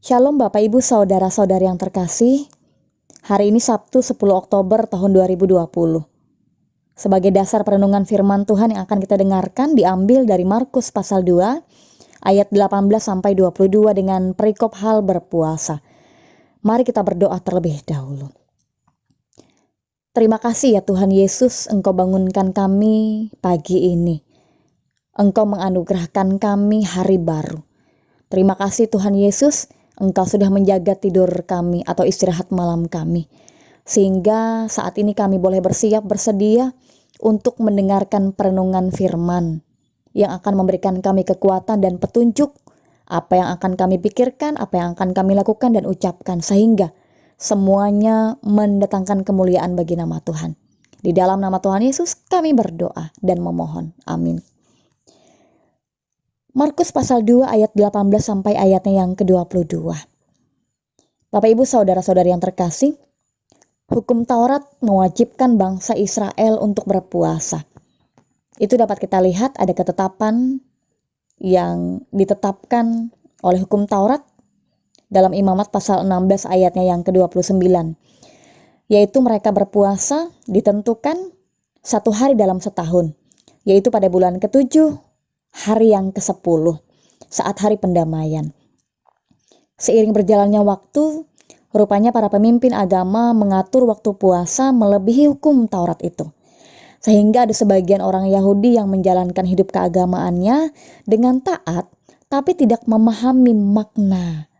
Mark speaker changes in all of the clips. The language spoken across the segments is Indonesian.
Speaker 1: Shalom Bapak Ibu Saudara-saudari yang terkasih. Hari ini Sabtu 10 Oktober tahun 2020. Sebagai dasar perenungan firman Tuhan yang akan kita dengarkan diambil dari Markus pasal 2 ayat 18 sampai 22 dengan perikop hal berpuasa. Mari kita berdoa terlebih dahulu. Terima kasih ya Tuhan Yesus, Engkau bangunkan kami pagi ini. Engkau menganugerahkan kami hari baru. Terima kasih Tuhan Yesus, Engkau sudah menjaga tidur kami atau istirahat malam kami. Sehingga saat ini kami boleh bersiap bersedia untuk mendengarkan perenungan firman yang akan memberikan kami kekuatan dan petunjuk apa yang akan kami pikirkan, apa yang akan kami lakukan dan ucapkan, sehingga semuanya mendatangkan kemuliaan bagi nama Tuhan. Di dalam nama Tuhan Yesus kami berdoa dan memohon. Amin. Markus pasal 2 ayat 18 sampai ayatnya yang ke-22. Bapak Ibu Saudara-saudari yang terkasih, hukum Taurat mewajibkan bangsa Israel untuk berpuasa. Itu dapat kita lihat ada ketetapan yang ditetapkan oleh hukum Taurat dalam Imamat pasal 16 ayatnya yang ke-29. Yaitu mereka berpuasa ditentukan 1 hari dalam setahun, yaitu pada bulan ke-7, hari yang ke-10, saat hari pendamaian. Seiring berjalannya waktu, rupanya para pemimpin agama mengatur waktu puasa melebihi hukum Taurat itu. Sehingga ada sebagian orang Yahudi yang menjalankan hidup keagamaannya dengan taat, tapi tidak memahami makna.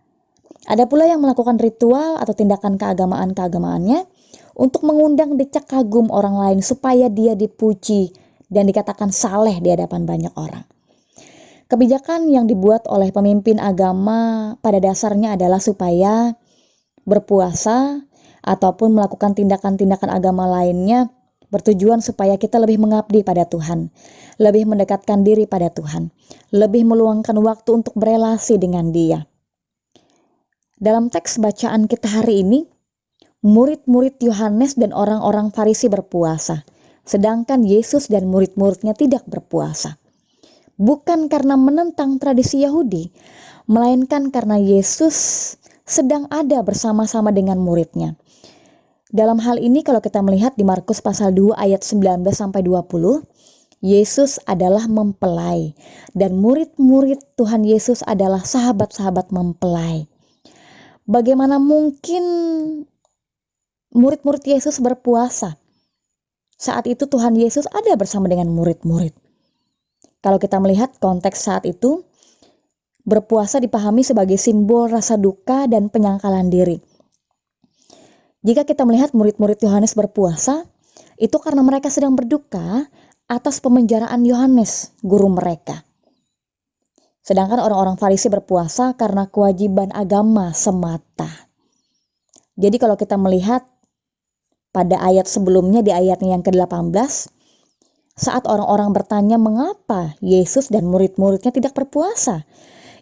Speaker 1: Ada pula yang melakukan ritual atau tindakan keagamaannya untuk mengundang decak kagum orang lain supaya dia dipuji dan dikatakan saleh di hadapan banyak orang. Kebijakan yang dibuat oleh pemimpin agama pada dasarnya adalah supaya berpuasa ataupun melakukan tindakan-tindakan agama lainnya bertujuan supaya kita lebih mengabdi pada Tuhan, lebih mendekatkan diri pada Tuhan, lebih meluangkan waktu untuk berelasi dengan Dia. Dalam teks bacaan kita hari ini, murid-murid Yohanes dan orang-orang Farisi berpuasa, sedangkan Yesus dan murid-muridnya tidak berpuasa. Bukan karena menentang tradisi Yahudi, melainkan karena Yesus sedang ada bersama-sama dengan muridnya. Dalam hal ini kalau kita melihat di Markus pasal 2 ayat 19 sampai 20, Yesus adalah mempelai dan murid-murid Tuhan Yesus adalah sahabat-sahabat mempelai. Bagaimana mungkin murid-murid Yesus berpuasa? Saat itu Tuhan Yesus ada bersama dengan murid-murid. Kalau kita melihat konteks saat itu, berpuasa dipahami sebagai simbol rasa duka dan penyangkalan diri. Jika kita melihat murid-murid Yohanes berpuasa, itu karena mereka sedang berduka atas pemenjaraan Yohanes, guru mereka. Sedangkan orang-orang Farisi berpuasa karena kewajiban agama semata. Jadi kalau kita melihat pada ayat sebelumnya, di ayatnya yang ke-18, saat orang-orang bertanya mengapa Yesus dan murid-muridnya tidak berpuasa,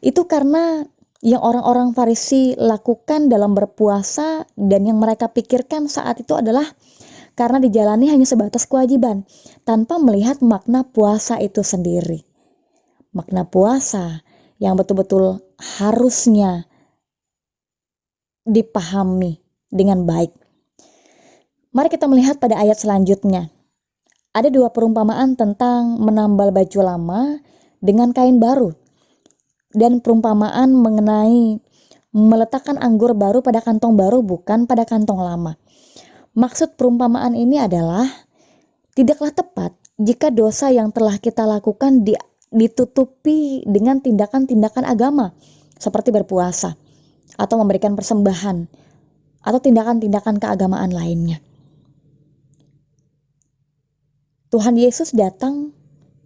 Speaker 1: itu karena yang orang-orang Farisi lakukan dalam berpuasa dan yang mereka pikirkan saat itu adalah karena dijalani hanya sebatas kewajiban, tanpa melihat makna puasa itu sendiri. Makna puasa yang betul-betul harusnya dipahami dengan baik. Mari kita melihat pada ayat selanjutnya. Ada 2 perumpamaan tentang menambal baju lama dengan kain baru, dan perumpamaan mengenai meletakkan anggur baru pada kantong baru bukan pada kantong lama. Maksud perumpamaan ini adalah tidaklah tepat jika dosa yang telah kita lakukan ditutupi dengan tindakan-tindakan agama seperti berpuasa atau memberikan persembahan atau tindakan-tindakan keagamaan lainnya. Tuhan Yesus datang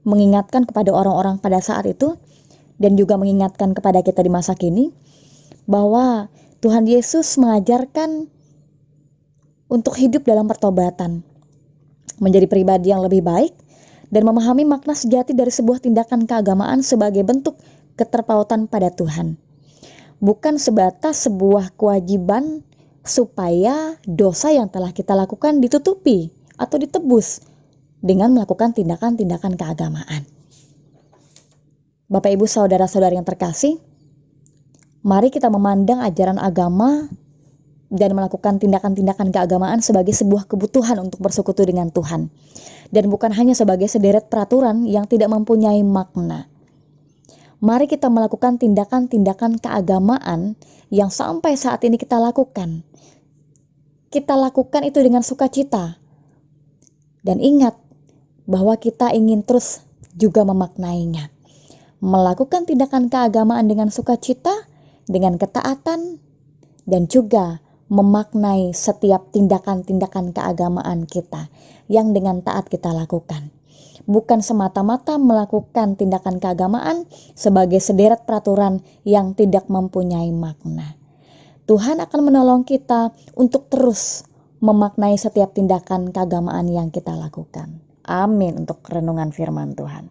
Speaker 1: mengingatkan kepada orang-orang pada saat itu dan juga mengingatkan kepada kita di masa kini bahwa Tuhan Yesus mengajarkan untuk hidup dalam pertobatan, menjadi pribadi yang lebih baik dan memahami makna sejati dari sebuah tindakan keagamaan sebagai bentuk keterpautan pada Tuhan. Bukan sebatas sebuah kewajiban supaya dosa yang telah kita lakukan ditutupi atau ditebus dengan melakukan tindakan-tindakan keagamaan. Bapak Ibu Saudara-saudari yang terkasih, Mari kita memandang ajaran agama dan melakukan tindakan-tindakan keagamaan sebagai sebuah kebutuhan untuk bersekutu dengan Tuhan, dan bukan hanya sebagai sederet peraturan yang tidak mempunyai makna. Mari kita melakukan tindakan-tindakan keagamaan yang sampai saat ini kita lakukan. Kita lakukan itu dengan sukacita. Dan ingat bahwa kita ingin terus juga memaknainya. Melakukan tindakan keagamaan dengan sukacita, dengan ketaatan, dan juga memaknai setiap tindakan-tindakan keagamaan kita yang dengan taat kita lakukan. Bukan semata-mata melakukan tindakan keagamaan sebagai sederet peraturan yang tidak mempunyai makna. Tuhan akan menolong kita untuk terus memaknai setiap tindakan keagamaan yang kita lakukan. Amin untuk renungan firman Tuhan.